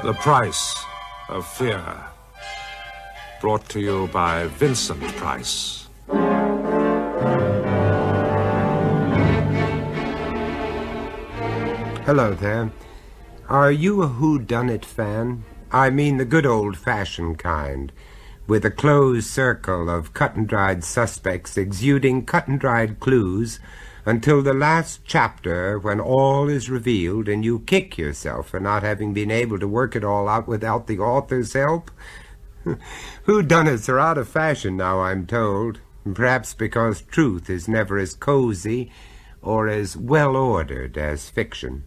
The Price of Fear. Brought to you by Vincent Price. Hello there. Are you a whodunit fan? I mean the good old-fashioned kind, with a closed circle of cut-and-dried suspects exuding cut-and-dried clues until the last chapter, when all is revealed and you kick yourself for not having been able to work it all out without the author's help? Whodunits are out of fashion now, I'm told, perhaps because truth is never as cozy or as well-ordered as fiction.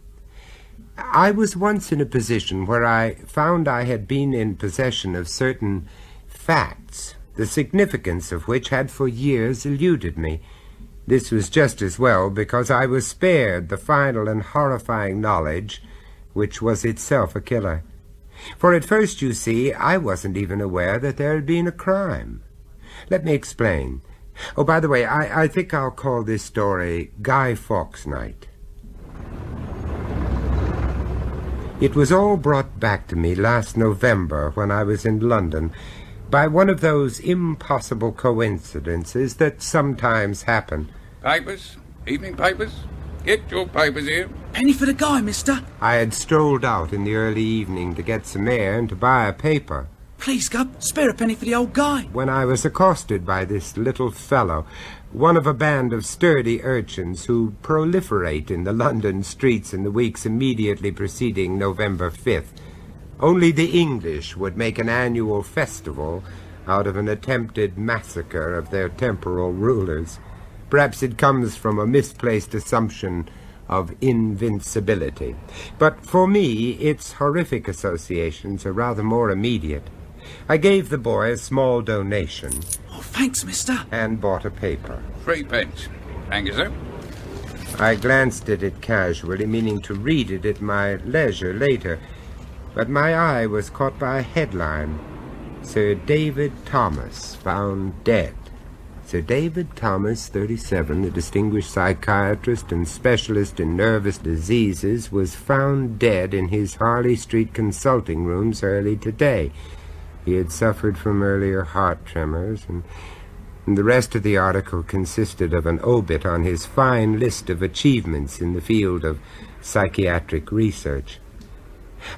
I was once in a position where I found I had been in possession of certain facts, the significance of which had for years eluded me. This was just as well, because I was spared the final and horrifying knowledge, which was itself a killer. For at first, you see, I wasn't even aware that there had been a crime. Let me explain. Oh, by the way, I think I'll call this story Guy Fawkes Night. It was all brought back to me last November when I was in London by one of those impossible coincidences that sometimes happen. Papers? Evening papers? Get your papers here. Penny for the guy, mister. I had strolled out in the early evening to get some air and to buy a paper. Please, Gub, spare a penny for the old guy. When I was accosted by this little fellow, one of a band of sturdy urchins who proliferate in the London streets in the weeks immediately preceding November 5th. Only the English would make an annual festival out of an attempted massacre of their temporal rulers. Perhaps it comes from a misplaced assumption of invincibility. But for me, its horrific associations are rather more immediate. I gave the boy a small donation. Oh, thanks, mister. And bought a paper. 3 pence. Thank you, sir. I glanced at it casually, meaning to read it at my leisure later. But my eye was caught by a headline. Sir David Thomas found dead. Sir David Thomas, 37, a distinguished psychiatrist and specialist in nervous diseases, was found dead in his Harley Street consulting rooms early today. He had suffered from earlier heart tremors, and the rest of the article consisted of an obit on his fine list of achievements in the field of psychiatric research.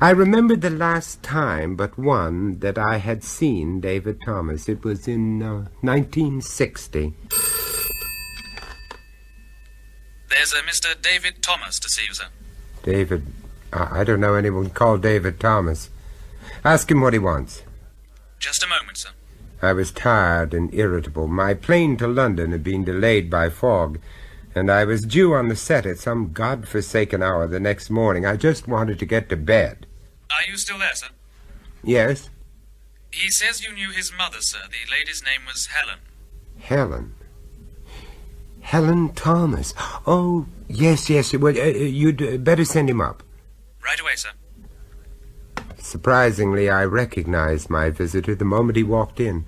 I remembered the last time but one that I had seen David Thomas. It was in 1960. There's a Mr. David Thomas to see you, sir. David? I don't know anyone called David Thomas. Ask him what he wants. Just a moment, sir. I was tired and irritable. My plane to London had been delayed by fog, and I was due on the set at some godforsaken hour the next morning. I just wanted to get to bed. Are you still there, sir? Yes? He says you knew his mother, sir. The lady's name was Helen. Helen? Helen Thomas. Oh, yes. Well, you'd better send him up. Right away, sir. Surprisingly, I recognized my visitor the moment he walked in.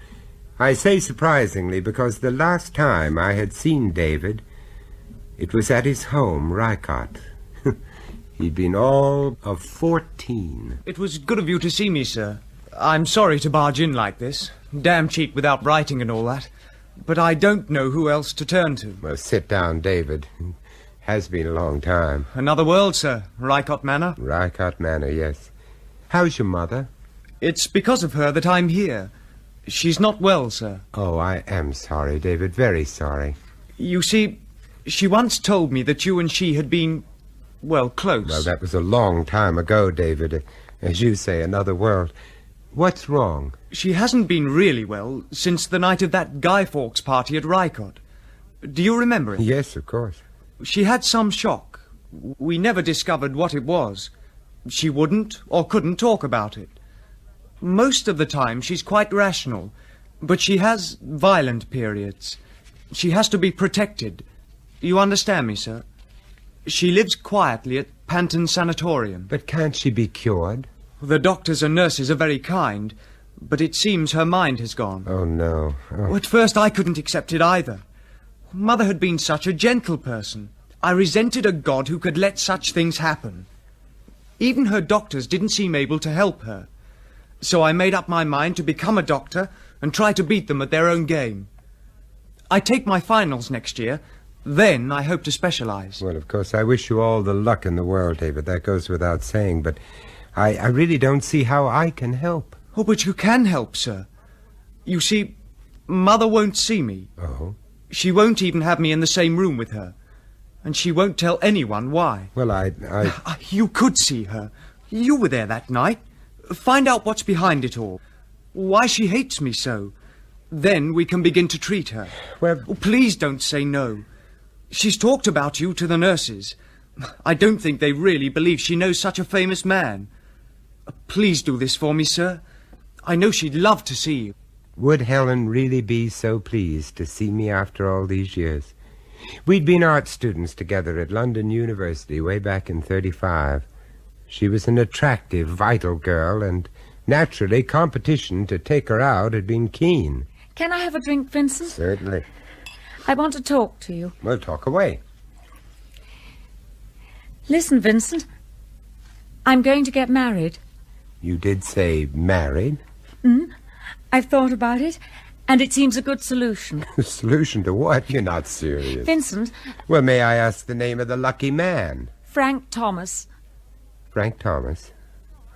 I say surprisingly because the last time I had seen David, it was at his home, Rycott. He'd been all of 14. It was good of you to see me, sir. I'm sorry to barge in like this. Damn cheap without writing and all that. But I don't know who else to turn to. Well, sit down, David. Has been a long time. Another world, sir. Rycott Manor? Rycott Manor, yes. How's your mother? It's because of her that I'm here. She's not well, sir. Oh, I am sorry, David. Very sorry. You see, she once told me that you and she had been, well, close. Well, that was a long time ago, David. As you say, another world. What's wrong? She hasn't been really well since the night of that Guy Fawkes party at Rycott. Do you remember it? Yes, of course. She had some shock. We never discovered what it was. She wouldn't or couldn't talk about it. Most of the time she's quite rational, but she has violent periods. She has to be protected. You understand me, sir? She lives quietly at Panton Sanatorium. But can't she be cured? The doctors and nurses are very kind, but it seems her mind has gone. Oh, no. Oh. At first I couldn't accept it either. Mother had been such a gentle person. I resented a God who could let such things happen. Even her doctors didn't seem able to help her. So I made up my mind to become a doctor and try to beat them at their own game. I take my finals next year. Then I hope to specialize. Well, of course, I wish you all the luck in the world, David. That goes without saying, but I really don't see how I can help. Oh, but you can help, sir. You see, Mother won't see me. Oh? She won't even have me in the same room with her. And she won't tell anyone why. Well, You could see her. You were there that night. Find out what's behind it all. Why she hates me so. Then we can begin to treat her. Well... Oh, please don't say no. She's talked about you to the nurses. I don't think they really believe she knows such a famous man. Please do this for me, sir. I know she'd love to see you. Would Helen really be so pleased to see me after all these years? We'd been art students together at London University way back in '35. She was an attractive, vital girl, and naturally competition to take her out had been keen. Can I have a drink, Vincent? Certainly. I want to talk to you. Well, talk away. Listen, Vincent. I'm going to get married. You did say married? I've thought about it, and it seems a good solution. Solution to what? You're not serious. Vincent. Well, may I ask the name of the lucky man? Frank Thomas. Frank Thomas?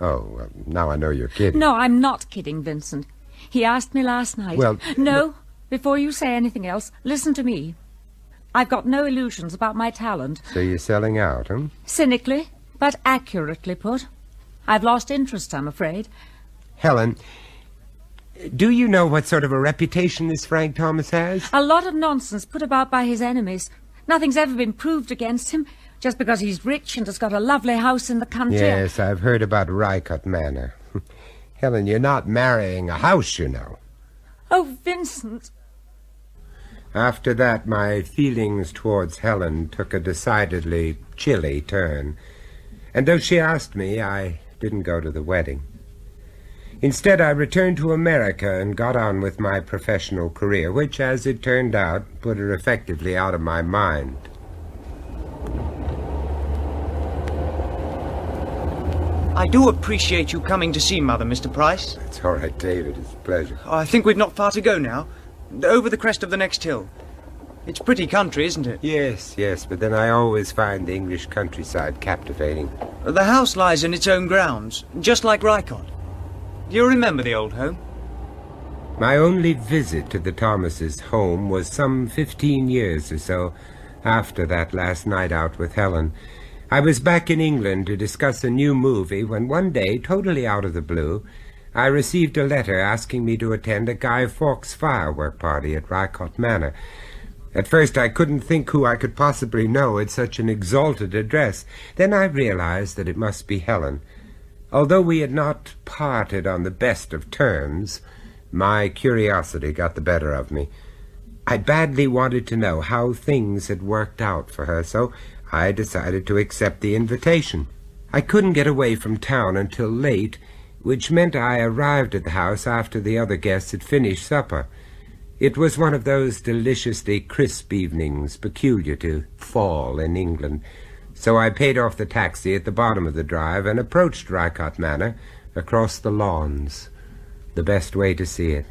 Oh, well, now I know you're kidding. No, I'm not kidding, Vincent. He asked me last night. Well... No, before you say anything else, listen to me. I've got no illusions about my talent. So you're selling out, huh? Cynically, but accurately put. I've lost interest, I'm afraid. Helen, do you know what sort of a reputation this Frank Thomas has? A lot of nonsense put about by his enemies. Nothing's ever been proved against him, just because he's rich and has got a lovely house in the country. Yes, I've heard about Rycott Manor. Helen, you're not marrying a house, you know. Oh, Vincent. After that, my feelings towards Helen took a decidedly chilly turn. And though she asked me, I didn't go to the wedding. Instead, I returned to America and got on with my professional career, which, as it turned out, put her effectively out of my mind. I do appreciate you coming to see Mother, Mr. Price. It's all right, David. It's a pleasure. I think we've not far to go now. Over the crest of the next hill. It's pretty country, isn't it? Yes, but then I always find the English countryside captivating. The house lies in its own grounds, just like Rycott. Do you remember the old home? My only visit to the Thomases' home was some 15 years or so after that last night out with Helen. I was back in England to discuss a new movie when one day, totally out of the blue, I received a letter asking me to attend a Guy Fawkes firework party at Rycott Manor. At first I couldn't think who I could possibly know at such an exalted address. Then I realized that it must be Helen. Although we had not parted on the best of terms, my curiosity got the better of me. I badly wanted to know how things had worked out for her, so I decided to accept the invitation. I couldn't get away from town until late, which meant I arrived at the house after the other guests had finished supper. It was one of those deliciously crisp evenings peculiar to fall in England, so I paid off the taxi at the bottom of the drive and approached Rycott Manor across the lawns, the best way to see it.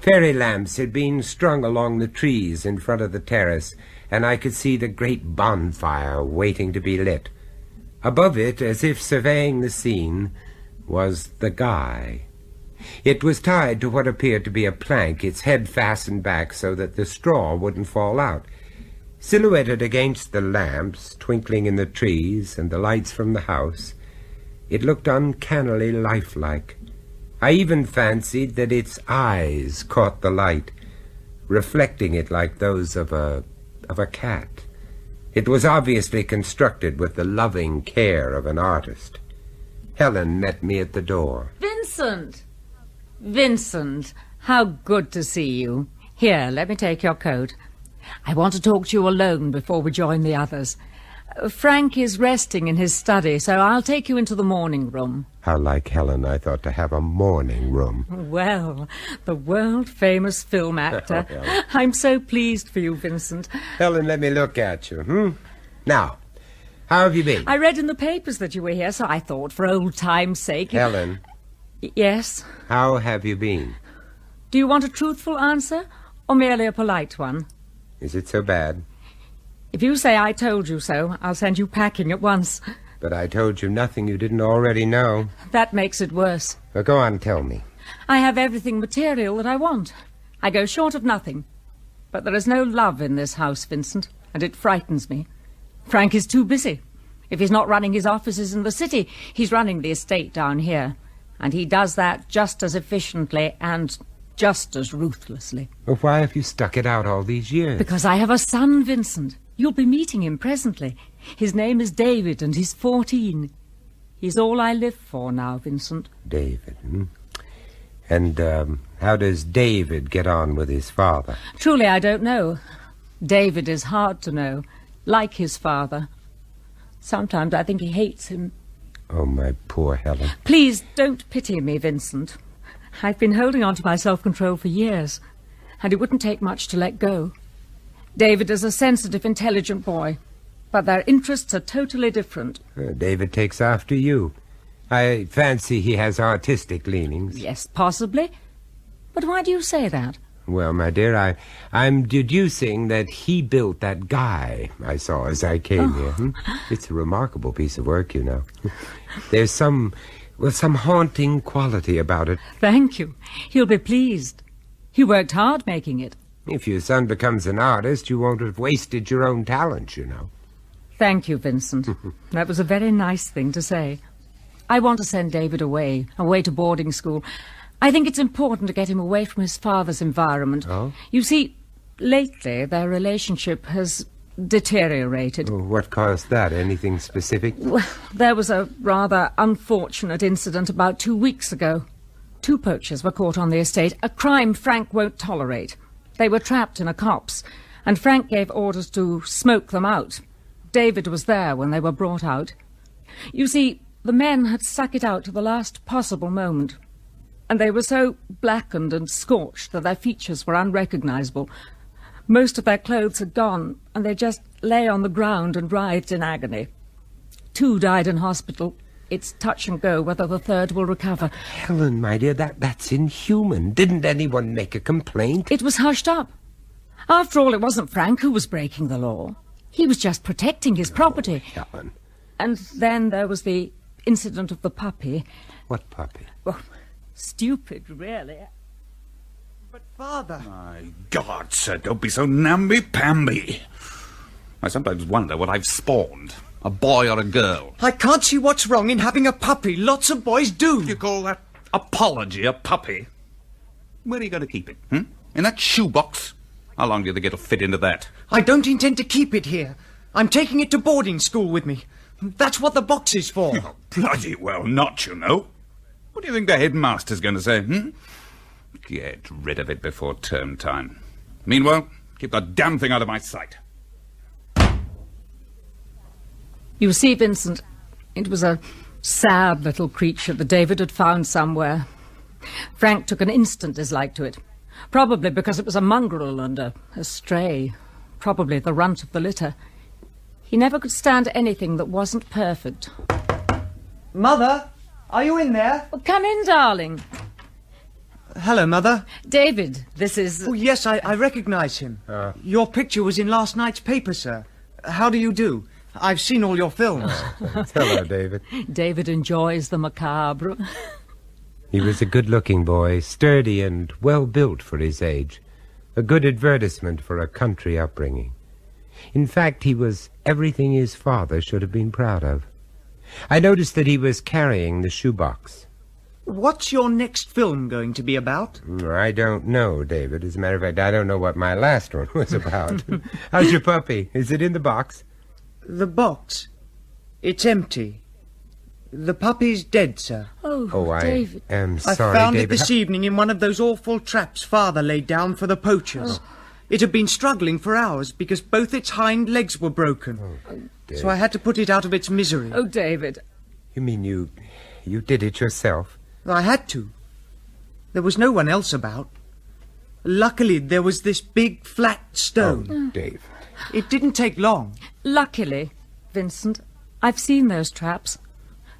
Fairy lamps had been strung along the trees in front of the terrace, and I could see the great bonfire waiting to be lit. Above it, as if surveying the scene, was the Guy. It was tied to what appeared to be a plank, its head fastened back so that the straw wouldn't fall out. Silhouetted against the lamps, twinkling in the trees and the lights from the house, it looked uncannily lifelike. I even fancied that its eyes caught the light, reflecting it like those of a cat. It was obviously constructed with the loving care of an artist. Helen met me at the door. Vincent! Vincent, how good to see you. Here, let me take your coat. I want to talk to you alone before we join the others. Frank is resting in his study, so I'll take you into the morning room. How like Helen I thought to have a morning room. Well, the world-famous film actor. Oh, I'm so pleased for you, Vincent. Helen, let me look at you, Now, How have you been? I read in the papers that you were here, so I thought, for old time's sake... Helen, Yes? how have you been? Do you want a truthful answer, or merely a polite one? Is it so bad? If you say I told you so, I'll send you packing at once. But I told you nothing you didn't already know. That makes it worse. Well, go on, tell me. I have everything material that I want. I go short of nothing. But there is no love in this house, Vincent, and it frightens me. Frank is too busy. If he's not running his offices in the city, he's running the estate down here. And he does that just as efficiently and just as ruthlessly. Well, why have you stuck it out all these years? Because I have a son, Vincent. You'll be meeting him presently. His name is David, and he's 14. He's all I live for now, Vincent. David, And how does David get on with his father? Truly, I don't know. David is hard to know, like his father. Sometimes I think he hates him. Oh, my poor Helen. Please don't pity me, Vincent. I've been holding on to my self-control for years, and it wouldn't take much to let go. David is a sensitive, intelligent boy, but their interests are totally different. David takes after you. I fancy he has artistic leanings. Yes, possibly. But why do you say that? Well, my dear, I'm deducing that he built that guy I saw as I came here. It's a remarkable piece of work, you know. There's some haunting quality about it. Thank you. He'll be pleased. He worked hard making it. If your son becomes an artist, you won't have wasted your own talent, you know. Thank you, Vincent. That was a very nice thing to say. I want to send David away to boarding school. I think it's important to get him away from his father's environment. Oh? You see, lately their relationship has deteriorated. Oh, what caused that? Anything specific? Well, there was a rather unfortunate incident about 2 weeks ago. 2 poachers were caught on the estate, a crime Frank won't tolerate. They were trapped in a copse, and Frank gave orders to smoke them out. David was there when they were brought out. You see, the men had stuck it out to the last possible moment, and they were so blackened and scorched that their features were unrecognizable. Most of their clothes had gone, and they just lay on the ground and writhed in agony. 2 died in hospital. It's touch and go whether the third will recover. Helen, my dear, that's inhuman. Didn't anyone make a complaint? It was hushed up. After all, it wasn't Frank who was breaking the law. He was just protecting his property. Helen. And then there was the incident of the puppy. What puppy? Well, stupid, really. But, Father... My God, sir, don't be so namby-pamby. I sometimes wonder what I've spawned. A boy or a girl. I can't see what's wrong in having a puppy. Lots of boys do. You call that apology a puppy? Where are you going to keep it, In that shoebox? How long do you think it'll fit into that? I don't intend to keep it here. I'm taking it to boarding school with me. That's what the box is for. Oh, bloody well not, you know. What do you think the headmaster's going to say, Get rid of it before term time. Meanwhile, keep the damn thing out of my sight. You see, Vincent, it was a sad little creature that David had found somewhere. Frank took an instant dislike to it, probably because it was a mongrel and a stray, probably the runt of the litter. He never could stand anything that wasn't perfect. Mother, are you in there? Well, come in, darling. Hello, Mother. David, this is... Oh, yes, I recognise him. Your picture was in last night's paper, sir. How do you do? I've seen all your films. Hello, David. David enjoys the macabre. He was a good-looking boy, sturdy and well-built for his age. A good advertisement for a country upbringing. In fact, he was everything his father should have been proud of. I noticed that he was carrying the shoebox. What's your next film going to be about? I don't know, David. As a matter of fact, I don't know what my last one was about. How's your puppy? Is it in the box? The box? It's empty. The puppy's dead, sir. Oh, David. I am I sorry, found David. it this evening in one of those awful traps Father laid down for the poachers. It had been struggling for hours because both its hind legs were broken. So I had to put it out of its misery. Oh, David. You mean you did it yourself? I had to. There was no one else about. Luckily, there was this big flat stone. Oh, David. It didn't take long. Luckily, Vincent, I've seen those traps.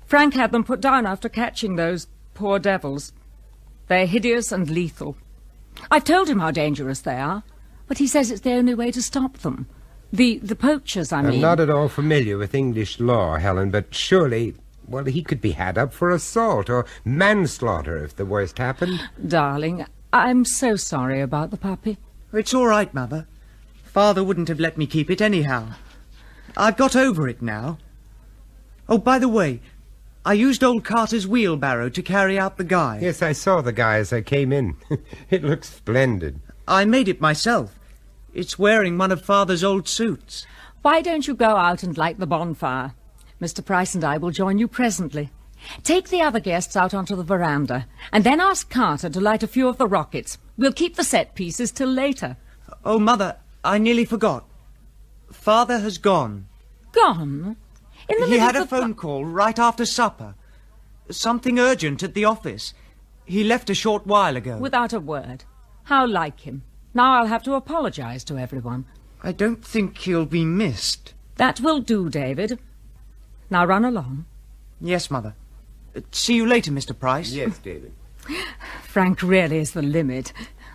Frank had them put down after catching those poor devils. They're hideous and lethal. I've told him how dangerous they are, but he says it's the only way to stop them. The poachers, I mean. I'm not at all familiar with English law, Helen, but surely, well, he could be had up for assault or manslaughter if the worst happened. Darling, I'm so sorry about the puppy. It's all right, Mother. Father wouldn't have let me keep it anyhow. I've got over it now. Oh, by the way, I used old Carter's wheelbarrow to carry out the guy. Yes, I saw the guy as I came in. It looks splendid. I made it myself. It's wearing one of Father's old suits. Why don't you go out and light the bonfire? Mr. Price and I will join you presently. Take the other guests out onto the veranda, and then ask Carter to light a few of the rockets. We'll keep the set pieces till later. Oh, Mother, I nearly forgot. Father has gone. Gone? He had a phone call right after supper. Something urgent at the office. He left a short while ago. Without a word. How like him. Now I'll have to apologize to everyone. I don't think he'll be missed. That will do, David. Now run along. Yes, Mother. See you later, Mr. Price. Yes, David. Frank really is the limit.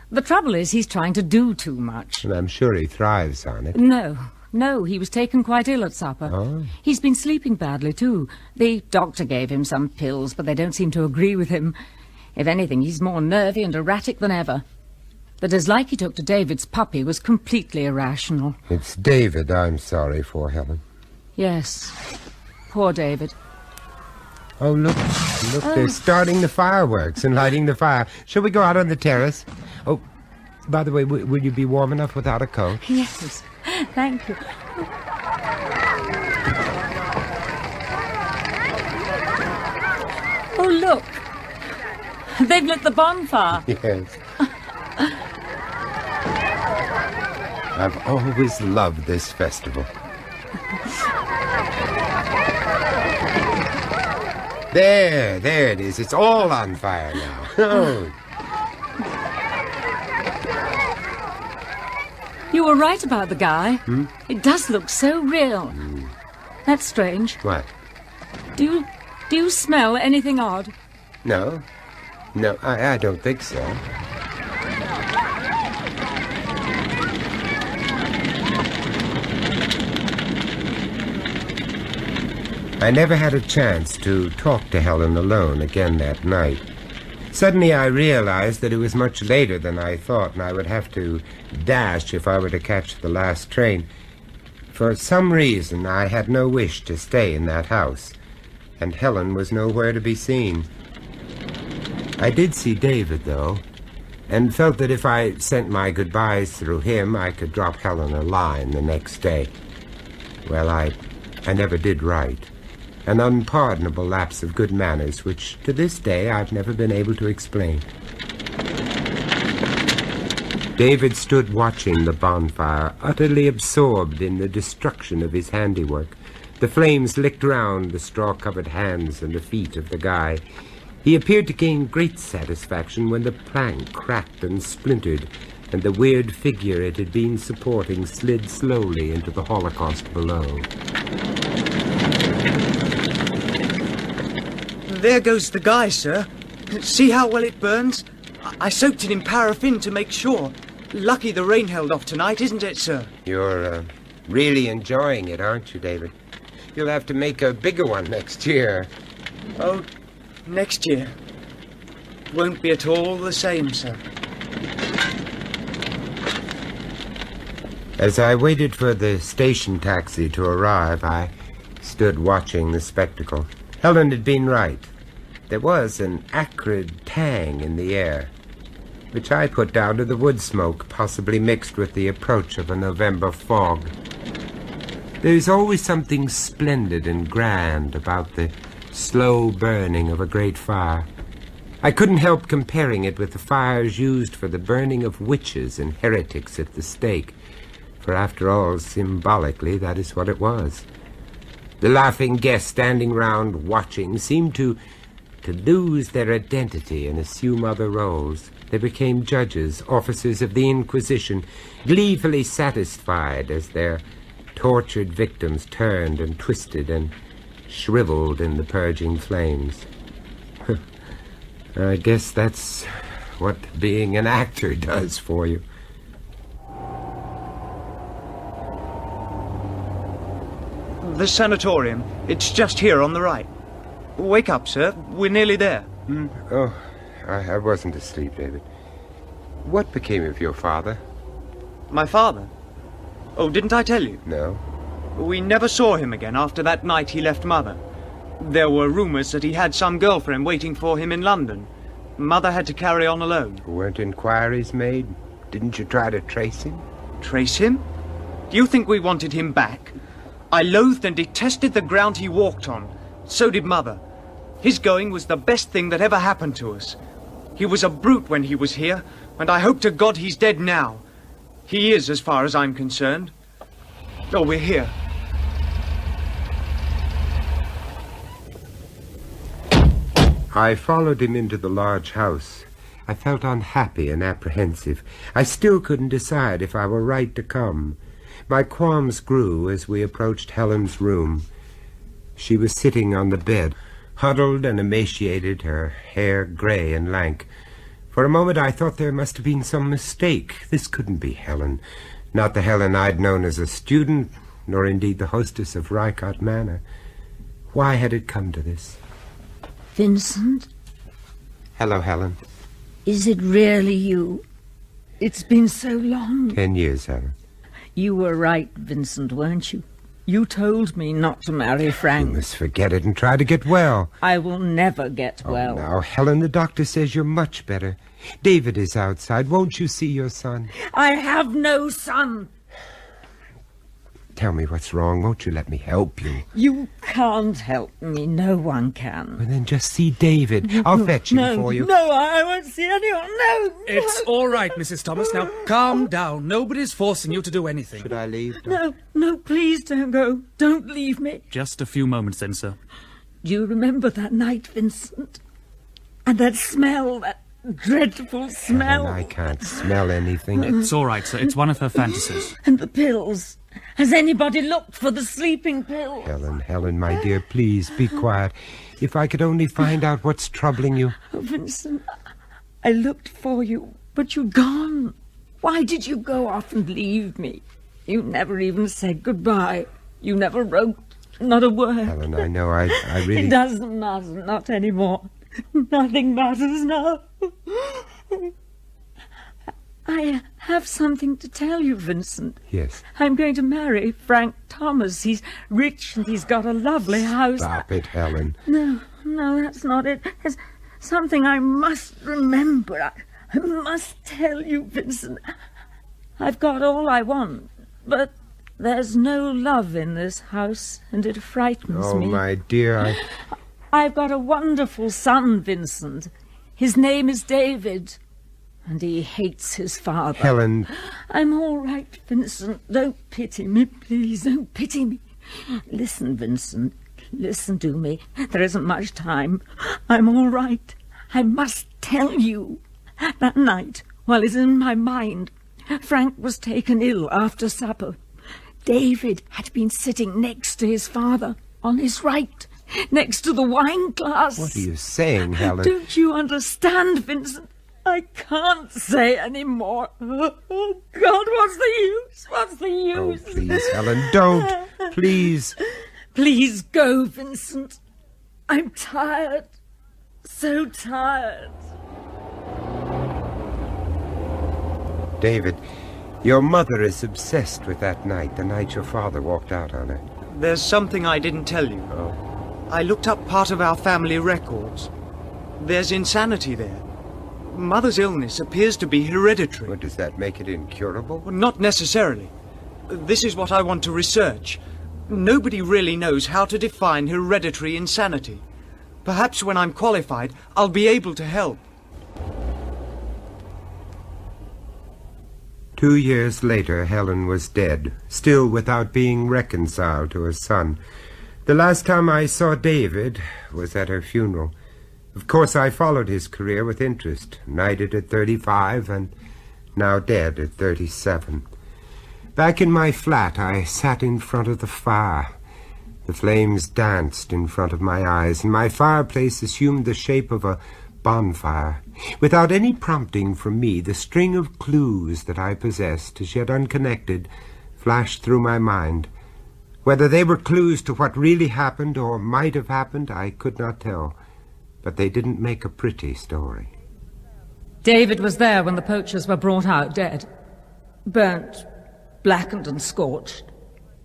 The trouble is he's trying to do too much. And I'm sure he thrives on it. No, he was taken quite ill at supper. Oh. He's been sleeping badly, too. The doctor gave him some pills, but they don't seem to agree with him. If anything, he's more nervy and erratic than ever. The dislike he took to David's puppy was completely irrational. It's David I'm sorry for, Helen. Yes. Poor David. Oh, look, they're starting the fireworks and lighting the fire. Shall we go out on the terrace? Oh, by the way, will you be warm enough without a coat? Yes, thank you. Oh, look. They've lit the bonfire. Yes. I've always loved this festival. There it is. It's all on fire now. Oh. You were right about the guy. It does look so real. That's strange. What? Do you smell anything odd? No, I don't think so. I never had a chance to talk to Helen alone again that night. Suddenly I realized that it was much later than I thought, and I would have to dash if I were to catch the last train. For some reason, I had no wish to stay in that house, and Helen was nowhere to be seen. I did see David, though, and felt that if I sent my goodbyes through him, I could drop Helen a line the next day. Well, I never did write. An unpardonable lapse of good manners, which to this day I've never been able to explain. David stood watching the bonfire, utterly absorbed in the destruction of his handiwork. The flames licked round the straw-covered hands and the feet of the guy. He appeared to gain great satisfaction when the plank cracked and splintered, and the weird figure it had been supporting slid slowly into the Holocaust below. There goes the guy, sir. See how well it burns? I soaked it in paraffin to make sure. Lucky the rain held off tonight, isn't it, sir? You're really enjoying it, aren't you, David? You'll have to make a bigger one next year. Oh, next year. Won't be at all the same, sir. As I waited for the station taxi to arrive, I stood watching the spectacle. Helen had been right. There was an acrid tang in the air, which I put down to the wood smoke, possibly mixed with the approach of a November fog. There's always something splendid and grand about the slow burning of a great fire. I couldn't help comparing it with the fires used for the burning of witches and heretics at the stake, for after all, symbolically, that is what it was. The laughing guests standing round watching seemed to lose their identity and assume other roles. They became judges, officers of the Inquisition, gleefully satisfied as their tortured victims turned and twisted and shriveled in the purging flames. I guess that's what being an actor does for you. The sanatorium. It's just here on the right. Wake up, sir. We're nearly there. Oh, I wasn't asleep, David. What became of your father? My father? Oh, didn't I tell you? No. We never saw him again after that night he left Mother. There were rumours that he had some girlfriend waiting for him in London. Mother had to carry on alone. Weren't inquiries made? Didn't you try to trace him? Trace him? Do you think we wanted him back? I loathed and detested the ground he walked on. So did Mother. His going was the best thing that ever happened to us. He was a brute when he was here, and I hope to God he's dead now. He is, as far as I'm concerned. Oh, we're here. I followed him into the large house. I felt unhappy and apprehensive. I still couldn't decide if I were right to come. My qualms grew as we approached Helen's room. She was sitting on the bed, huddled and emaciated, her hair gray and lank. For a moment I thought there must have been some mistake. This couldn't be Helen. Not the Helen I'd known as a student, nor indeed the hostess of Rycott Manor. Why had it come to this? Vincent? Hello, Helen. Is it really you? It's been so long. 10 years, Helen. You were right, Vincent, weren't you? You told me not to marry Frank. You must forget it and try to get well. I will never get well. Now, Helen, the doctor says you're much better. David is outside. Won't you see your son? I have no son. Tell me what's wrong. Won't you let me help you? You can't help me. No one can. Well, then just see David. I'll fetch him for you. No, I won't see anyone. No. It's all right, Mrs. Thomas. Now, calm down. Nobody's forcing you to do anything. Should I leave? No, please don't go. Don't leave me. Just a few moments then, sir. Do you remember that night, Vincent? And that smell, that dreadful smell. Helen, I can't smell anything. It's all right, sir. It's one of her fantasies. And the pills. Has anybody looked for the sleeping pill? Helen, my dear, please be quiet. If I could only find out what's troubling you. Oh, Vincent, I looked for you, but you're gone. Why did you go off and leave me? You never even said goodbye. You never wrote, not a word. Helen, I know, I really... It doesn't matter, not anymore. Nothing matters now. I have something to tell you, Vincent. Yes. I'm going to marry Frank Thomas. He's rich and he's got a lovely house. Stop it, Helen. No, that's not it. There's something I must remember. I must tell you, Vincent. I've got all I want, but there's no love in this house, and it frightens me. Oh, my dear, I've got a wonderful son, Vincent. His name is David. And he hates his father. Helen... I'm all right, Vincent. Don't pity me, please. Don't pity me. Listen, Vincent. Listen to me. There isn't much time. I'm all right. I must tell you. That night, while it's in my mind, Frank was taken ill after supper. David had been sitting next to his father, on his right, next to the wine glass. What are you saying, Helen? Don't you understand, Vincent? I can't say any more. Oh, God, what's the use? What's the use? Oh, please, Helen, don't. Please. Please go, Vincent. I'm tired. So tired. David, your mother is obsessed with that night, the night your father walked out on her. There's something I didn't tell you. Oh. I looked up part of our family records. There's insanity there. Mother's illness appears to be hereditary. Well, does that make it incurable? Well, not necessarily. This is what I want to research. Nobody really knows how to define hereditary insanity. Perhaps when I'm qualified, I'll be able to help. 2 years later, Helen was dead, still without being reconciled to her son. The last time I saw David was at her funeral. Of course, I followed his career with interest, knighted at 35 and now dead at 37. Back in my flat, I sat in front of the fire. The flames danced in front of my eyes, and my fireplace assumed the shape of a bonfire. Without any prompting from me, the string of clues that I possessed, as yet unconnected, flashed through my mind. Whether they were clues to what really happened or might have happened, I could not tell, but they didn't make a pretty story. David was there when the poachers were brought out dead. Burnt, blackened and scorched.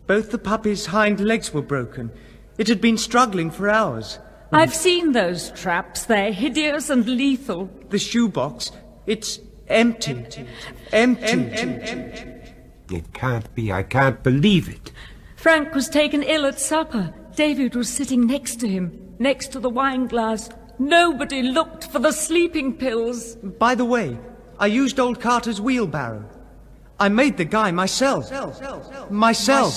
Both the puppy's hind legs were broken. It had been struggling for hours. I've seen those traps. They're hideous and lethal. The shoebox, it's empty. Empty. It can't be. I can't believe it. Frank was taken ill at supper. David was sitting next to him, next to the wine glass. Nobody looked for the sleeping pills. By the way, I used old Carter's wheelbarrow. I made the guy myself. Myself.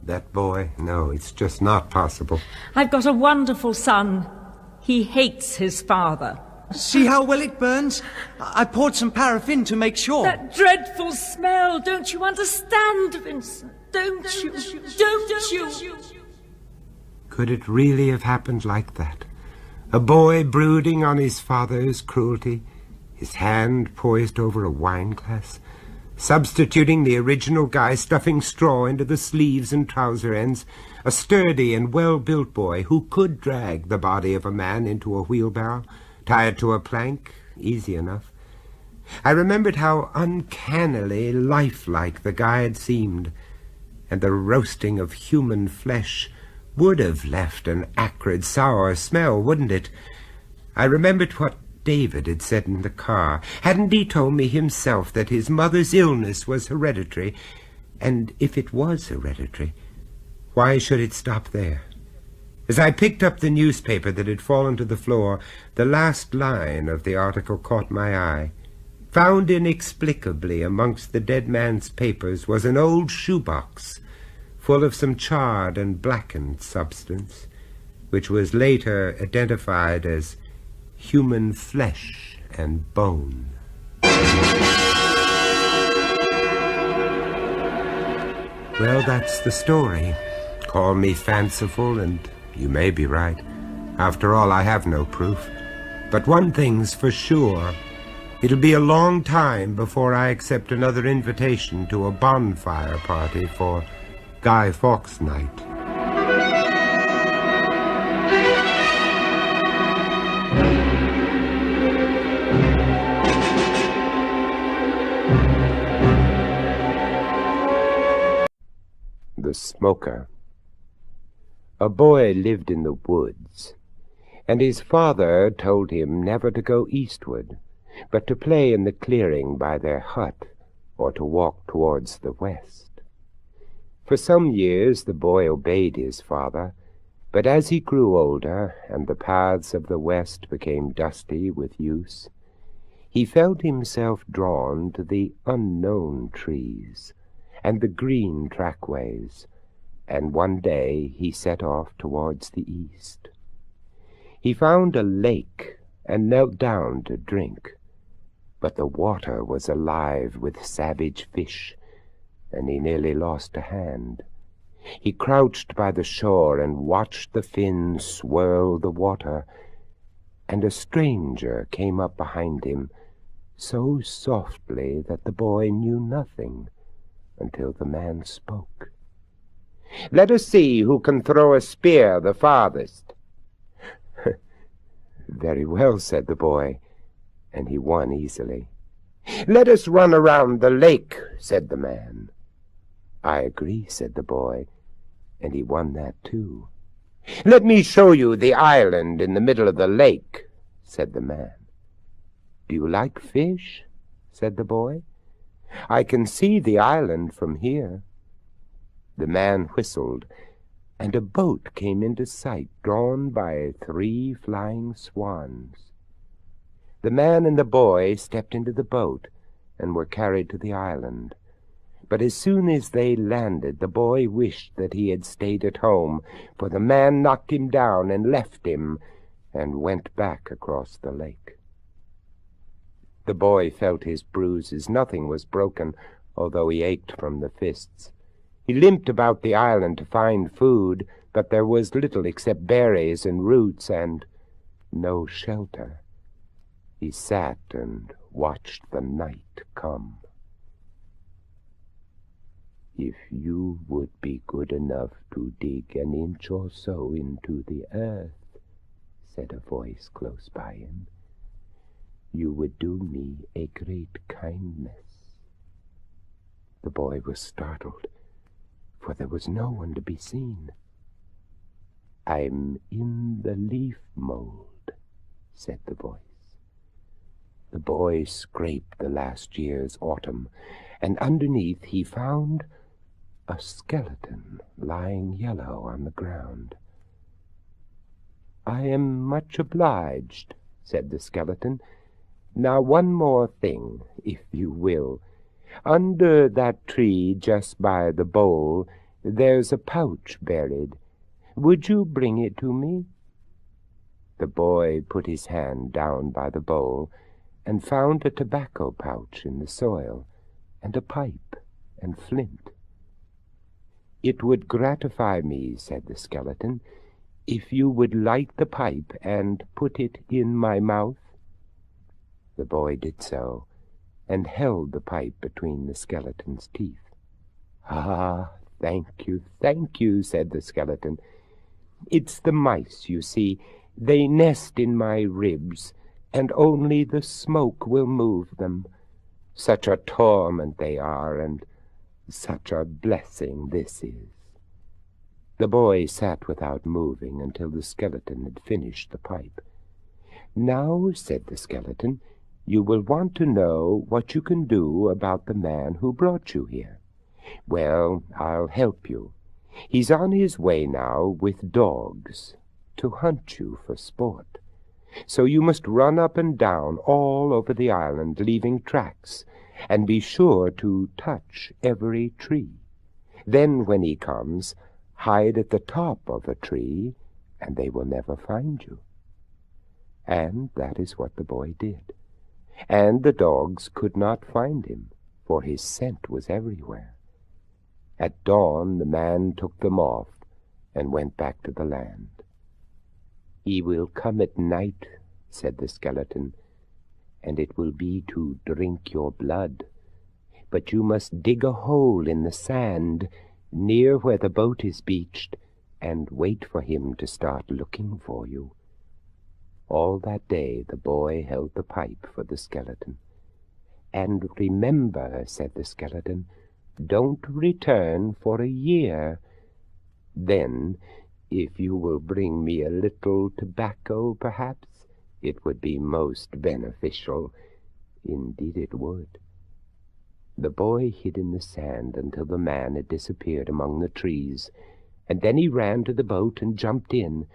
That boy? No, it's just not possible. I've got a wonderful son. He hates his father. See how well it burns? I poured some paraffin to make sure. That dreadful smell. Don't you understand, Vincent? Don't you? Don't you? Could it really have happened like that? A boy brooding on his father's cruelty, his hand poised over a wine glass, substituting the original guy, stuffing straw into the sleeves and trouser ends, a sturdy and well-built boy who could drag the body of a man into a wheelbarrow, tie it to a plank, easy enough. I remembered how uncannily lifelike the guy had seemed, and the roasting of human flesh would have left an acrid, sour smell, wouldn't it? I remembered what David had said in the car. Hadn't he told me himself that his mother's illness was hereditary? And if it was hereditary, why should it stop there? As I picked up the newspaper that had fallen to the floor, the last line of the article caught my eye. Found inexplicably amongst the dead man's papers was an old shoebox full of some charred and blackened substance, which was later identified as human flesh and bone. Well, that's the story. Call me fanciful, and you may be right. After all, I have no proof. But one thing's for sure. It'll be a long time before I accept another invitation to a bonfire party for Guy Fawkes night. The Smoker. A boy lived in the woods, and his father told him never to go eastward, but to play in the clearing by their hut, or to walk towards the west. For some years the boy obeyed his father, but as he grew older, and the paths of the west became dusty with use, he felt himself drawn to the unknown trees and the green trackways, and one day he set off towards the east. He found a lake and knelt down to drink, but the water was alive with savage fish, and he nearly lost a hand. He crouched by the shore and watched the fins swirl the water, and a stranger came up behind him, so softly that the boy knew nothing until the man spoke. "Let us see who can throw a spear the farthest." "Very well," said the boy, and he won easily. "Let us run around the lake," said the man. "I agree," said the boy, and he won that too. "Let me show you the island in the middle of the lake," said the man. "Do you like fish?" said the boy. "I can see the island from here." The man whistled, and a boat came into sight, drawn by 3 flying swans. The man and the boy stepped into the boat and were carried to the island. But as soon as they landed, the boy wished that he had stayed at home, for the man knocked him down and left him, and went back across the lake. The boy felt his bruises. Nothing was broken, although he ached from the fists. He limped about the island to find food, but there was little except berries and roots and no shelter. He sat and watched the night come. "If you would be good enough to dig an inch or so into the earth," said a voice close by him, "you would do me a great kindness." The boy was startled, for there was no one to be seen. "I'm in the leaf mold," said the voice. The boy scraped the last year's autumn, and underneath he found a skeleton lying yellow on the ground. "I am much obliged," said the skeleton. "Now one more thing, if you will. Under that tree just by the bowl there's a pouch buried. Would you bring it to me?" The boy put his hand down by the bowl and found a tobacco pouch in the soil, and a pipe and flint. "It would gratify me," said the skeleton, "if you would light the pipe and put it in my mouth." The boy did so, and held the pipe between the skeleton's teeth. "Ah, thank you," said the skeleton. "It's the mice, you see. They nest in my ribs, and only the smoke will move them. Such a torment they are, and such a blessing this is." The boy sat without moving until the skeleton had finished the pipe. "Now," said the skeleton, "you will want to know what you can do about the man who brought you here. Well, I'll help you. He's on his way now with dogs to hunt you for sport. So you must run up and down all over the island, leaving tracks, and be sure to touch every tree. Then when he comes, hide at the top of a tree, and they will never find you." And that is what the boy did. And the dogs could not find him, for his scent was everywhere. At dawn the man took them off and went back to the land. "He will come at night," said the skeleton, "and it will be to drink your blood. But you must dig a hole in the sand near where the boat is beached, and wait for him to start looking for you." All that day the boy held the pipe for the skeleton. "And remember," said the skeleton, "don't return for a year. Then, if you will bring me a little tobacco, perhaps, it would be most beneficial. Indeed it would." The boy hid in the sand until the man had disappeared among the trees, and then he ran to the boat and jumped in.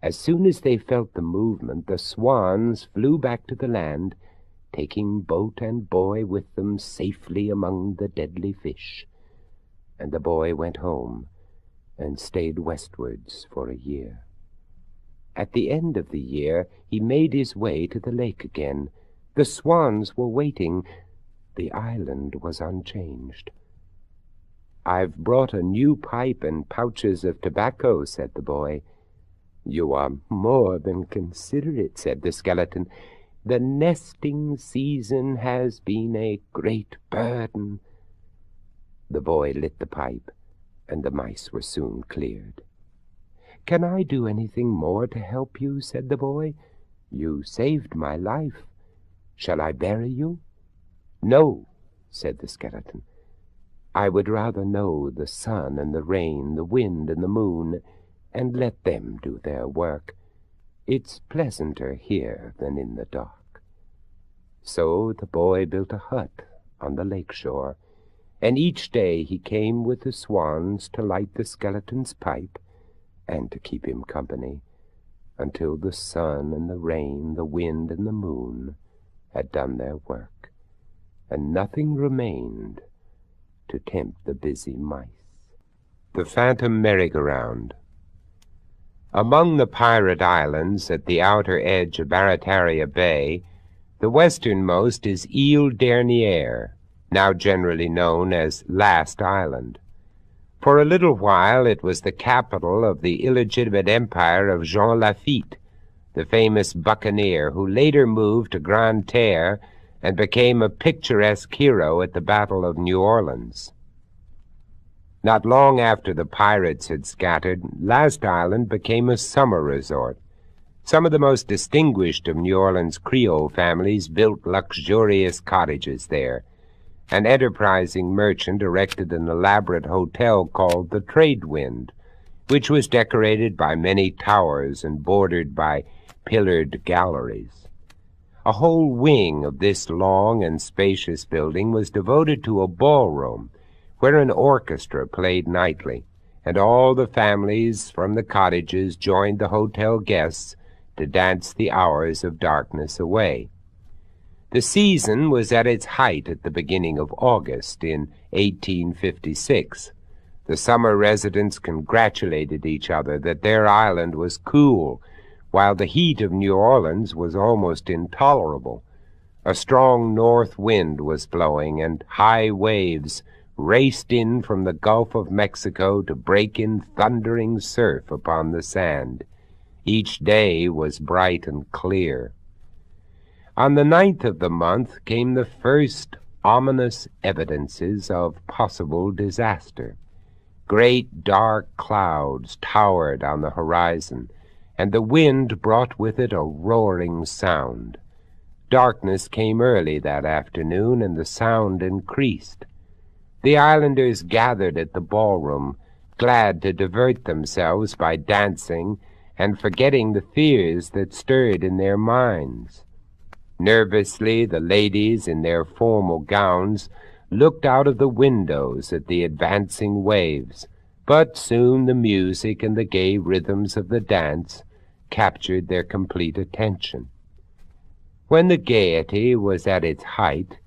As soon as they felt the movement, the swans flew back to the land, taking boat and boy with them safely among the deadly fish. And the boy went home and stayed westwards for a year. At the end of the year he made his way to the lake again. The swans were waiting. The island was unchanged. "I've brought a new pipe and pouches of tobacco," said the boy. "You are more than considerate," said the skeleton. "The nesting season has been a great burden." The boy lit the pipe, and the mice were soon cleared. "Can I do anything more to help you?" said the boy. "You saved my life. Shall I bury you?" "No," said the skeleton. "I would rather know the sun and the rain, the wind and the moon, and let them do their work. It's pleasanter here than in the dark." So the boy built a hut on the lake shore, and each day he came with the swans to light the skeleton's pipe and to keep him company, until the sun and the rain, the wind and the moon had done their work, and nothing remained to tempt the busy mice. The Phantom Merry-Go-Round. Among the pirate islands at the outer edge of Barataria Bay, the westernmost is Ile Dernière, now generally known as Last Island. For a little while it was the capital of the illegitimate empire of Jean Lafitte, the famous buccaneer who later moved to Grande Terre and became a picturesque hero at the Battle of New Orleans. Not long after the pirates had scattered, Last Island became a summer resort. Some of the most distinguished of New Orleans Creole families built luxurious cottages there. An enterprising merchant erected an elaborate hotel called the Trade Wind, which was decorated by many towers and bordered by pillared galleries. A whole wing of this long and spacious building was devoted to a ballroom, where an orchestra played nightly, and all the families from the cottages joined the hotel guests to dance the hours of darkness away. The season was at its height at the beginning of August in 1856. The summer residents congratulated each other that their island was cool, while the heat of New Orleans was almost intolerable. A strong north wind was blowing, and high waves raced in from the Gulf of Mexico to break in thundering surf upon the sand. Each day was bright and clear. On the 9th of the month came the first ominous evidences of possible disaster. Great dark clouds towered on the horizon, and the wind brought with it a roaring sound. Darkness came early that afternoon, and the sound increased. The islanders gathered at the ballroom, glad to divert themselves by dancing and forgetting the fears that stirred in their minds. Nervously, the ladies, in their formal gowns, looked out of the windows at the advancing waves, but soon the music and the gay rhythms of the dance captured their complete attention. When the gaiety was at its height,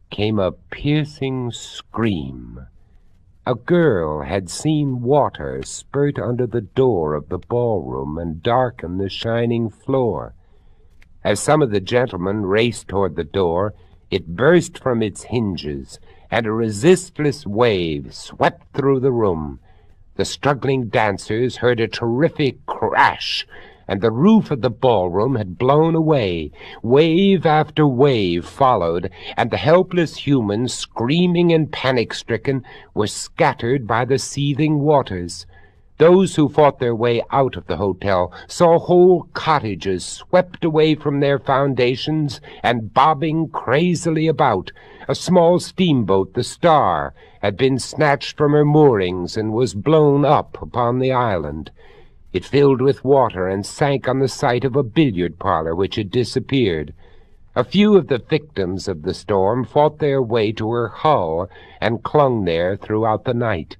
came a piercing scream. A girl had seen water spurt under the door of the ballroom and darken the shining floor. As some of the gentlemen raced toward the door, it burst from its hinges, and a resistless wave swept through the room. The struggling dancers heard a terrific crash, and the roof of the ballroom had blown away. Wave after wave followed, and the helpless humans, screaming and panic-stricken, were scattered by the seething waters. Those who fought their way out of the hotel saw whole cottages swept away from their foundations and bobbing crazily about. A small steamboat, the Star, had been snatched from her moorings and was blown up upon the island. It filled with water and sank on the site of a billiard parlor which had disappeared. A few of the victims of the storm fought their way to her hull and clung there throughout the night.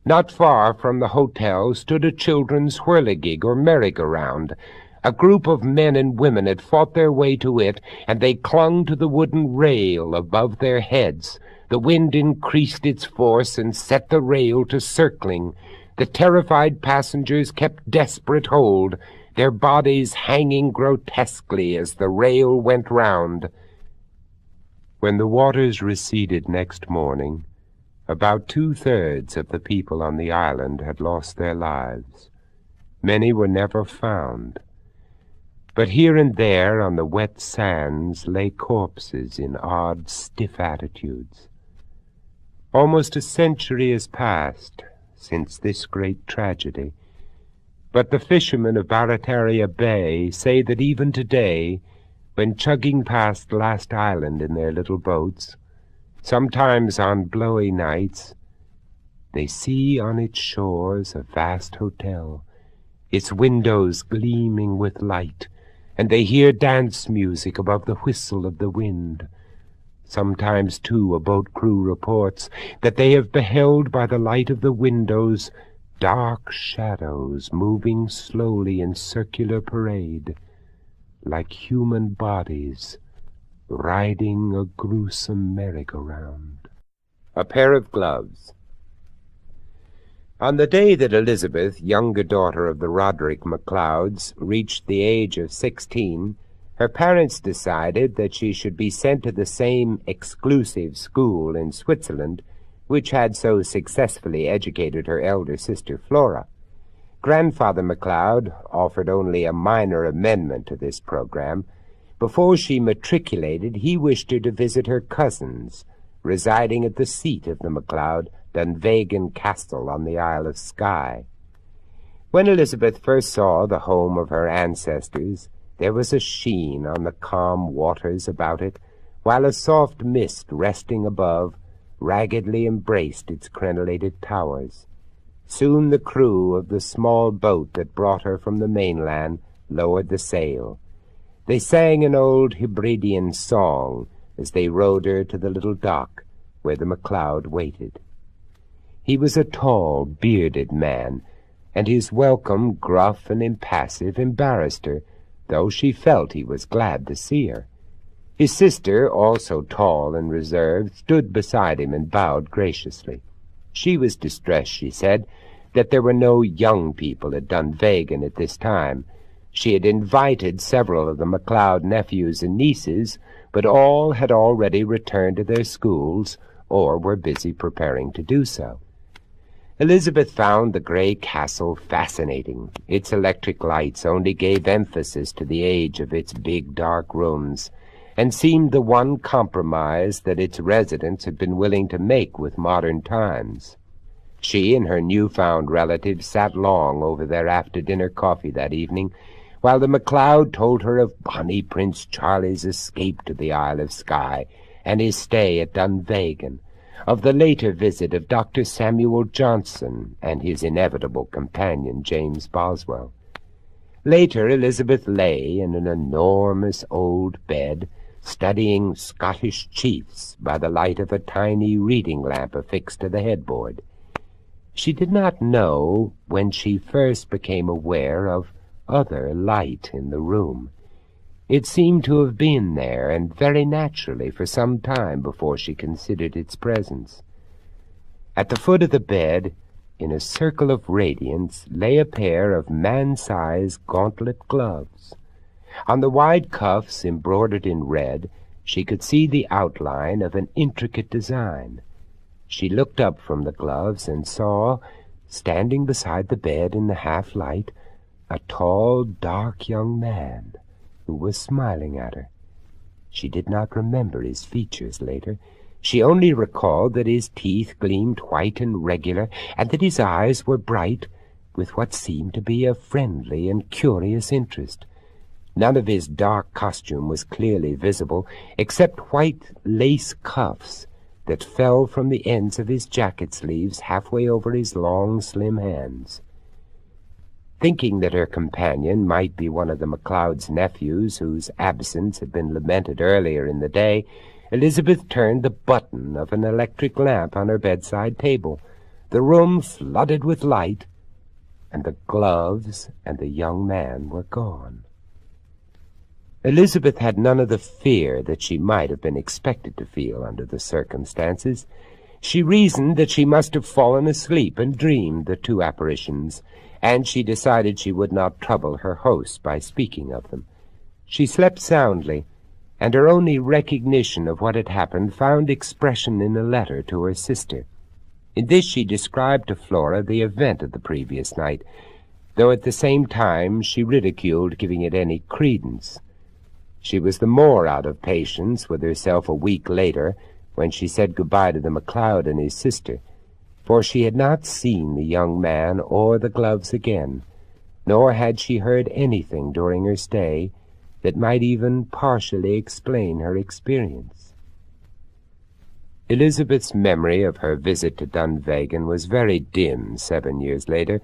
Not far from the hotel stood a children's whirligig or merry-go-round. A group of men and women had fought their way to it, and they clung to the wooden rail above their heads. The wind increased its force and set the rail to circling. The terrified passengers kept desperate hold, their bodies hanging grotesquely as the rail went round. When the waters receded next morning, about 2/3 of the people on the island had lost their lives. Many were never found. But here and there on the wet sands lay corpses in odd, stiff attitudes. Almost a century has passed since this great tragedy, but the fishermen of Barataria Bay say that even today, when chugging past Last Island in their little boats, sometimes on blowy nights, they see on its shores a vast hotel, its windows gleaming with light, and they hear dance music above the whistle of the wind. Sometimes, too, a boat crew reports that they have beheld by the light of the windows dark shadows moving slowly in circular parade, like human bodies riding a gruesome merry-go-round. A pair of gloves. On the day that Elizabeth, younger daughter of the Roderick MacLeods, reached the age of 16, her parents decided that she should be sent to the same exclusive school in Switzerland which had so successfully educated her elder sister Flora. Grandfather MacLeod offered only a minor amendment to this program. Before she matriculated, he wished her to visit her cousins, residing at the seat of the MacLeod, Dunvegan Castle on the Isle of Skye. When Elizabeth first saw the home of her ancestors, there was a sheen on the calm waters about it, while a soft mist resting above raggedly embraced its crenellated towers. Soon the crew of the small boat that brought her from the mainland lowered the sail. They sang an old Hebridean song as they rowed her to the little dock where the MacLeod waited. He was a tall, bearded man, and his welcome, gruff and impassive, embarrassed her, though she felt he was glad to see her. His sister, also tall and reserved, stood beside him and bowed graciously. She was distressed, she said, that there were no young people at Dunvegan at this time. She had invited several of the MacLeod nephews and nieces, but all had already returned to their schools or were busy preparing to do so. Elizabeth found the grey castle fascinating. Its electric lights only gave emphasis to the age of its big dark rooms, and seemed the one compromise that its residents had been willing to make with modern times. She and her new-found relatives sat long over their after-dinner coffee that evening, while the MacLeod told her of bonny Prince Charlie's escape to the Isle of Skye and his stay at Dunvegan, of the later visit of Dr. Samuel Johnson and his inevitable companion James Boswell. Later, Elizabeth lay in an enormous old bed, studying Scottish chiefs by the light of a tiny reading lamp affixed to the headboard. She did not know when she first became aware of other light in the room. It seemed to have been there, and very naturally, for some time before she considered its presence. At the foot of the bed, in a circle of radiance, lay a pair of man-sized gauntlet gloves. On the wide cuffs, embroidered in red, she could see the outline of an intricate design. She looked up from the gloves and saw, standing beside the bed in the half-light, a tall, dark young man who was smiling at her. She did not remember his features later. She only recalled that his teeth gleamed white and regular, and that his eyes were bright with what seemed to be a friendly and curious interest. None of his dark costume was clearly visible, except white lace cuffs that fell from the ends of his jacket sleeves halfway over his long, slim hands. Thinking that her companion might be one of the MacLeod's nephews whose absence had been lamented earlier in the day, Elizabeth turned the button of an electric lamp on her bedside table. The room flooded with light, and the gloves and the young man were gone. Elizabeth had none of the fear that she might have been expected to feel under the circumstances. She reasoned that she must have fallen asleep and dreamed the two apparitions, and she decided she would not trouble her host by speaking of them. She slept soundly, and her only recognition of what had happened found expression in a letter to her sister. In this she described to Flora the event of the previous night, though at the same time she ridiculed giving it any credence. She was the more out of patience with herself a week later, when she said goodbye to the MacLeod and his sister, for she had not seen the young man or the gloves again, nor had she heard anything during her stay that might even partially explain her experience. Elizabeth's memory of her visit to Dunvegan was very dim 7 years later.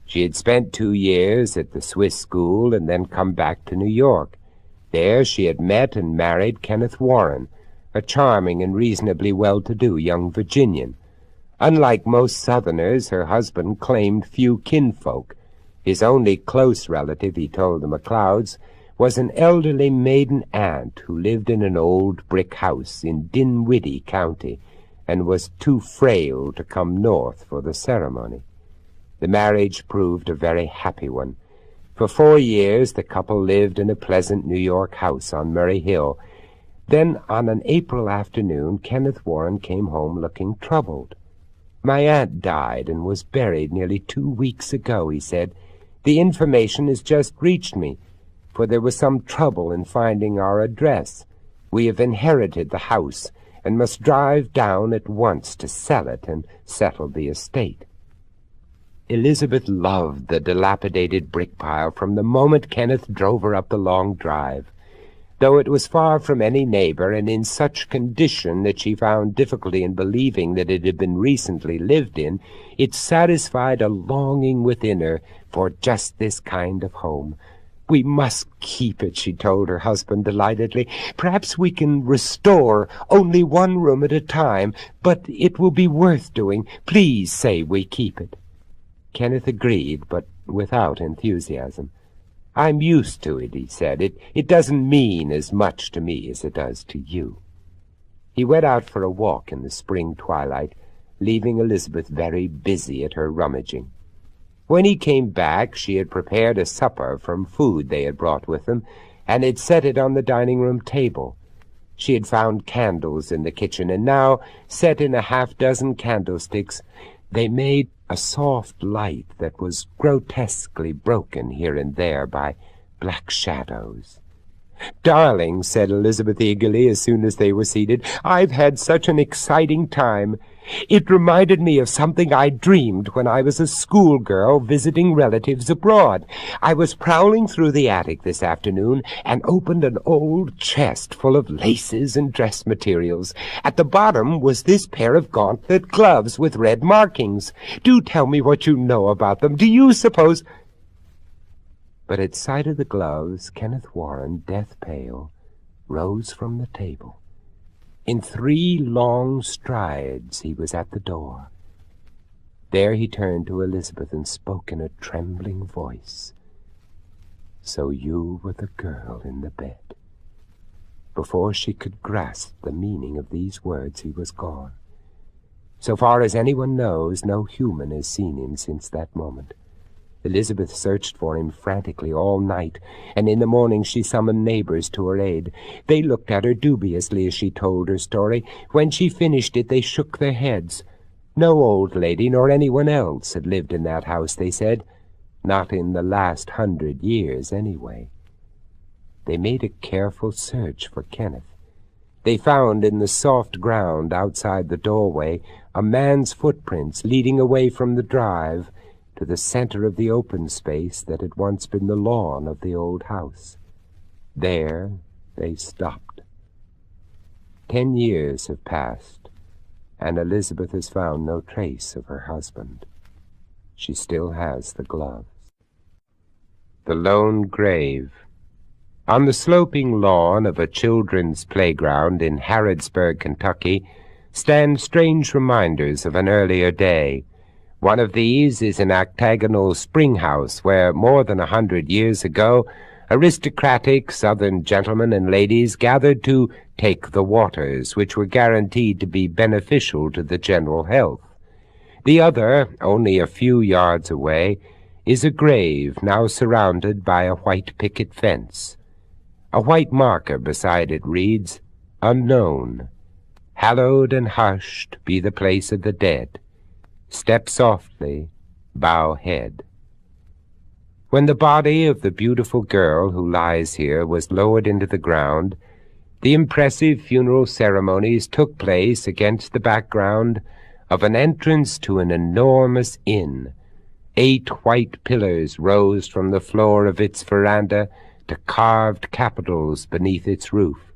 She had spent 2 years at the Swiss school and then come back to New York. There she had met and married Kenneth Warren, a charming and reasonably well-to-do young Virginian. Unlike most Southerners, her husband claimed few kinfolk. His only close relative, he told the MacLeods, was an elderly maiden aunt who lived in an old brick house in Dinwiddie County and was too frail to come north for the ceremony. The marriage proved a very happy one. For 4 years the couple lived in a pleasant New York house on Murray Hill. Then, on an April afternoon, Kenneth Warren came home looking troubled. My aunt died and was buried nearly 2 weeks ago, he said. The information has just reached me, for there was some trouble in finding our address. We have inherited the house and must drive down at once to sell it and settle the estate. Elizabeth loved the dilapidated brick pile from the moment Kenneth drove her up the long drive. Though it was far from any neighbor and in such condition that she found difficulty in believing that it had been recently lived in, it satisfied a longing within her for just this kind of home. "We must keep it," she told her husband delightedly. "Perhaps we can restore only one room at a time, but it will be worth doing. Please say we keep it." Kenneth agreed, but without enthusiasm. "I'm used to it," he said. It doesn't mean as much to me as it does to you." He went out for a walk in the spring twilight, leaving Elizabeth very busy at her rummaging. When he came back, she had prepared a supper from food they had brought with them, and had set it on the dining-room table. She had found candles in the kitchen, and now, set in a half-dozen candlesticks, they made a soft light that was grotesquely broken here and there by black shadows. "Darling," said Elizabeth eagerly as soon as they were seated, "I've had such an exciting time. It reminded me of something I dreamed when I was a schoolgirl visiting relatives abroad. I was prowling through the attic this afternoon and opened an old chest full of laces and dress materials. At the bottom was this pair of gauntlet gloves with red markings. Do tell me what you know about them. Do you suppose—" But at sight of the gloves, Kenneth Warren, death pale, rose from the table. In 3 long strides he was at the door. There he turned to Elizabeth and spoke in a trembling voice. "So you were the girl in the bed." Before she could grasp the meaning of these words, he was gone. So far as anyone knows, no human has seen him since that moment. Elizabeth searched for him frantically all night, and in the morning she summoned neighbors to her aid. They looked at her dubiously as she told her story. When she finished it, they shook their heads. No old lady nor anyone else had lived in that house, they said. Not in the last 100 years, anyway. They made a careful search for Kenneth. They found in the soft ground outside the doorway a man's footprints leading away from the drive to the center of the open space that had once been the lawn of the old house. There they stopped. 10 years have passed, and Elizabeth has found no trace of her husband. She still has the gloves. The Lone Grave. On the sloping lawn of a children's playground in Harrodsburg, Kentucky, stand strange reminders of an earlier day. One of these is an octagonal spring house where, more than 100 years ago, aristocratic Southern gentlemen and ladies gathered to take the waters, which were guaranteed to be beneficial to the general health. The other, only a few yards away, is a grave now surrounded by a white picket fence. A white marker beside it reads, "Unknown. Hallowed and hushed be the place of the dead. Step softly, bow head." When the body of the beautiful girl who lies here was lowered into the ground, the impressive funeral ceremonies took place against the background of an entrance to an enormous inn. 8 white pillars rose from the floor of its veranda to carved capitals beneath its roof.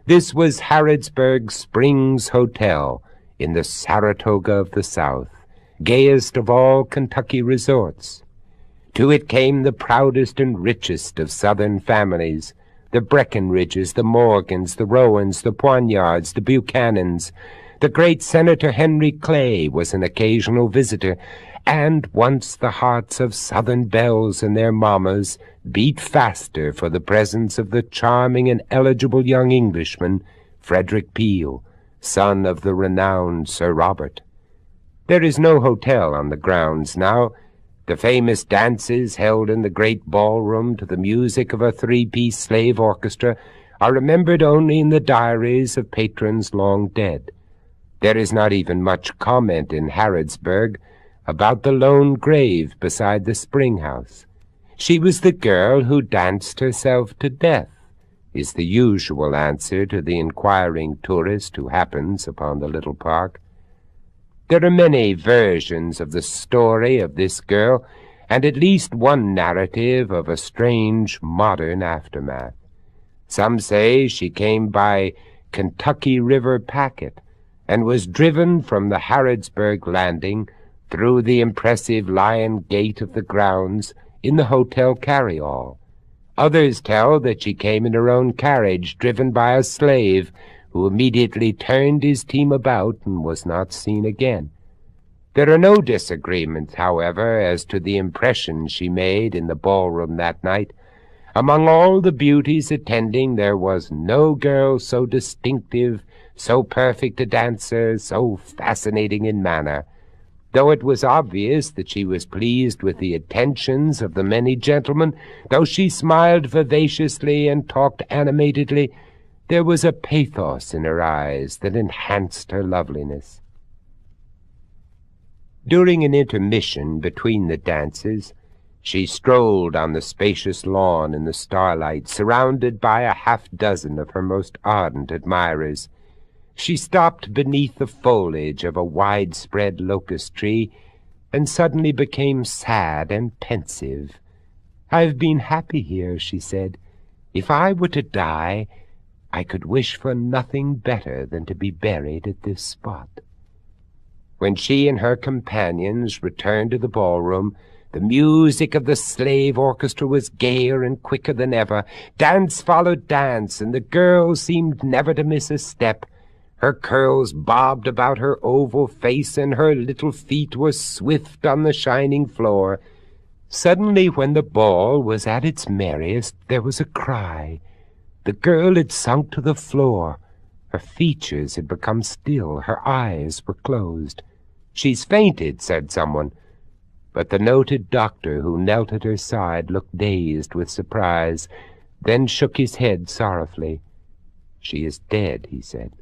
This was Harrodsburg Springs Hotel in the Saratoga of the South, gayest of all Kentucky resorts. To it came the proudest and richest of Southern families, the Breckinridges, the Morgans, the Rowans, the Poignards, the Buchanans. The great Senator Henry Clay was an occasional visitor, and once the hearts of Southern belles and their mammas beat faster for the presence of the charming and eligible young Englishman, Frederick Peel, son of the renowned Sir Robert. There is no hotel on the grounds now. The famous dances held in the great ballroom to the music of a 3-piece slave orchestra are remembered only in the diaries of patrons long dead. There is not even much comment in Harrodsburg about the lone grave beside the spring house. She was the girl who danced herself to death, is the usual answer to the inquiring tourist who happens upon the little park. There are many versions of the story of this girl, and at least one narrative of a strange modern aftermath. Some say she came by Kentucky River packet and was driven from the Harrodsburg landing through the impressive lion gate of the grounds in the hotel carryall. Others tell that she came in her own carriage, driven by a slave, who immediately turned his team about and was not seen again. There are no disagreements, however, as to the impression she made in the ballroom that night. Among all the beauties attending, there was no girl so distinctive, so perfect a dancer, so fascinating in manner. Though it was obvious that she was pleased with the attentions of the many gentlemen, though she smiled vivaciously and talked animatedly, there was a pathos in her eyes that enhanced her loveliness. During an intermission between the dances, she strolled on the spacious lawn in the starlight, surrounded by a half-dozen of her most ardent admirers. She stopped beneath the foliage of a widespread locust tree, and suddenly became sad and pensive. "I've been happy here," she said. "If I were to die, I could wish for nothing better than to be buried at this spot." When she and her companions returned to the ballroom, the music of the slave orchestra was gayer and quicker than ever. Dance followed dance, and the girl seemed never to miss a step. Her curls bobbed about her oval face, and her little feet were swift on the shining floor. Suddenly, when the ball was at its merriest, there was a cry. The girl had sunk to the floor. Her features had become still. Her eyes were closed. "She's fainted," said someone. But the noted doctor who knelt at her side looked dazed with surprise, then shook his head sorrowfully. "She is dead," he said.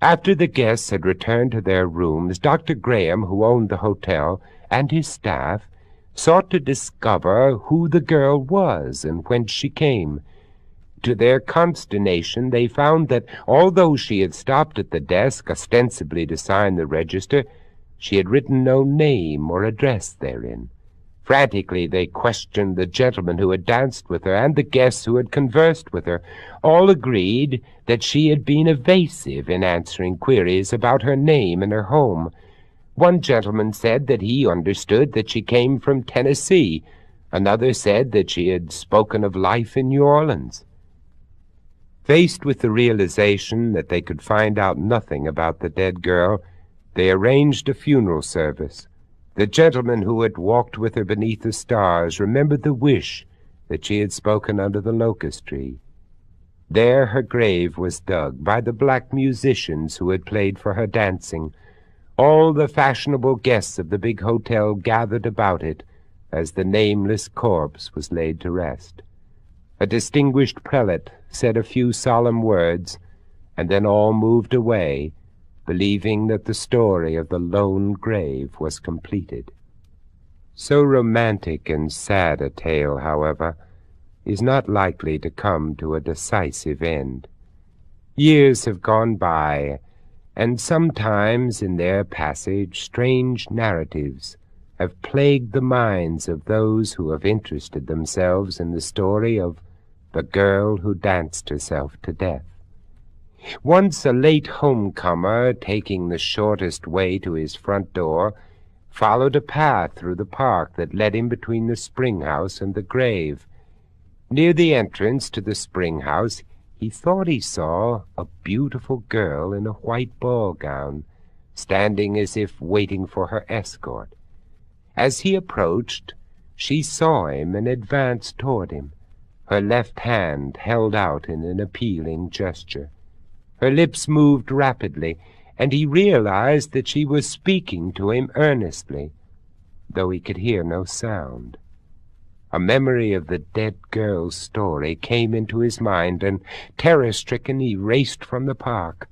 After the guests had returned to their rooms, Dr. Graham, who owned the hotel, and his staff sought to discover who the girl was and whence she came. To their consternation, they found that, although she had stopped at the desk, ostensibly to sign the register, she had written no name or address therein. Frantically they questioned the gentleman who had danced with her and the guests who had conversed with her. All agreed that she had been evasive in answering queries about her name and her home. One gentleman said that he understood that she came from Tennessee. Another said that she had spoken of life in New Orleans. Faced with the realization that they could find out nothing about the dead girl, they arranged a funeral service. The gentleman who had walked with her beneath the stars remembered the wish that she had spoken under the locust tree. There her grave was dug by the black musicians who had played for her dancing. All the fashionable guests of the big hotel gathered about it as the nameless corpse was laid to rest. A distinguished prelate said a few solemn words, and then all moved away, believing that the story of the lone grave was completed. So romantic and sad a tale, however, is not likely to come to a decisive end. Years have gone by, and sometimes in their passage strange narratives have plagued the minds of those who have interested themselves in the story of the girl who danced herself to death. Once a late homecomer, taking the shortest way to his front door, followed a path through the park that led him between the spring house and the grave. Near the entrance to the spring house, he thought he saw a beautiful girl in a white ball gown, standing as if waiting for her escort. As he approached, she saw him and advanced toward him, her left hand held out in an appealing gesture. Her lips moved rapidly, and he realized that she was speaking to him earnestly, though he could hear no sound. A memory of the dead girl's story came into his mind, and, terror-stricken, he raced from the park.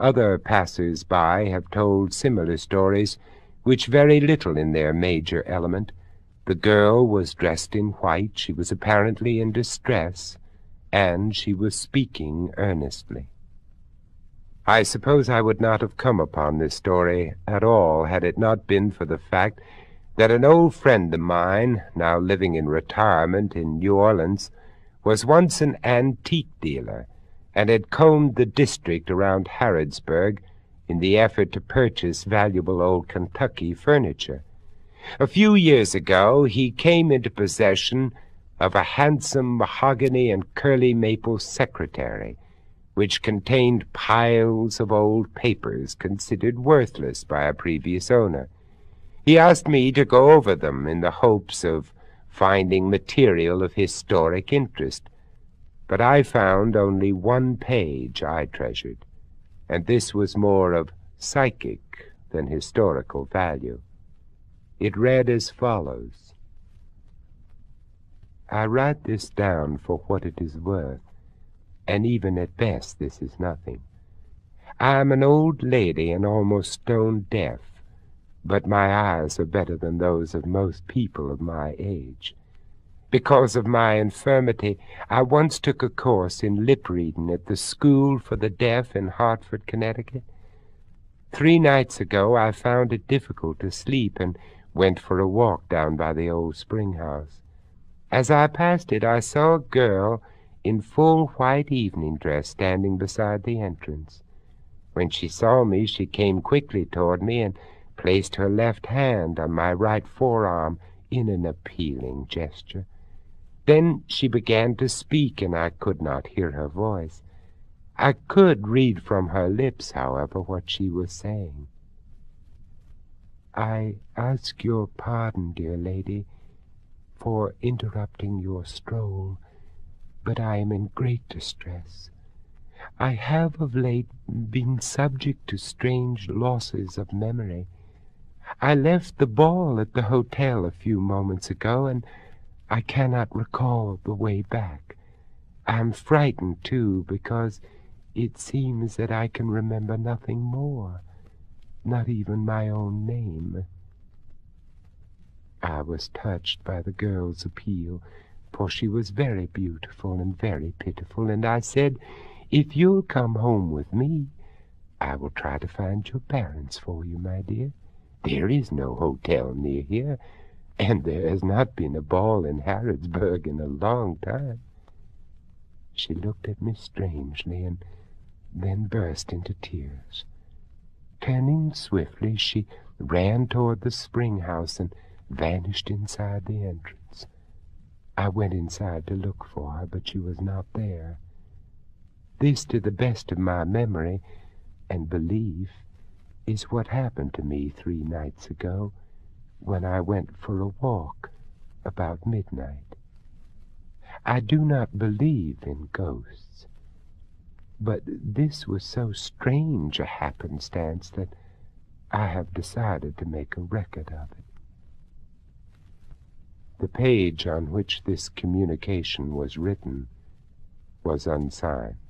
Other passers-by have told similar stories, which vary little in their major element. The girl was dressed in white, she was apparently in distress, and she was speaking earnestly. I suppose I would not have come upon this story at all had it not been for the fact that an old friend of mine, now living in retirement in New Orleans, was once an antique dealer and had combed the district around Harrodsburg in the effort to purchase valuable old Kentucky furniture. A few years ago he came into possession of a handsome mahogany and curly maple secretary, which contained piles of old papers considered worthless by a previous owner. He asked me to go over them in the hopes of finding material of historic interest, but I found only one page I treasured, and this was more of psychic than historical value. It read as follows. I write this down for what it is worth, and even at best this is nothing. I am an old lady and almost stone deaf, but my eyes are better than those of most people of my age. Because of my infirmity, I once took a course in lip-reading at the School for the Deaf in Hartford, Connecticut. 3 nights ago I found it difficult to sleep and went for a walk down by the old spring house. As I passed it, I saw a girl in full white evening dress standing beside the entrance. When she saw me, she came quickly toward me and placed her left hand on my right forearm in an appealing gesture. Then she began to speak, and I could not hear her voice. I could read from her lips, however, what she was saying. I ask your pardon, dear lady, for interrupting your stroll, but I am in great distress. I have of late been subject to strange losses of memory. I left the ball at the hotel a few moments ago, and I cannot recall the way back. I am frightened, too, because it seems that I can remember nothing more, not even my own name. I was touched by the girl's appeal, for she was very beautiful and very pitiful, and I said, "If you'll come home with me, I will try to find your parents for you, my dear. There is no hotel near here, and there has not been a ball in Harrodsburg in a long time." She looked at me strangely and then burst into tears. Turning swiftly, she ran toward the spring house and vanished inside the entrance. I went inside to look for her, but she was not there. This, to the best of my memory and belief, is what happened to me 3 nights ago when I went for a walk about midnight. I do not believe in ghosts, but this was so strange a happenstance that I have decided to make a record of it. The page on which this communication was written was unsigned.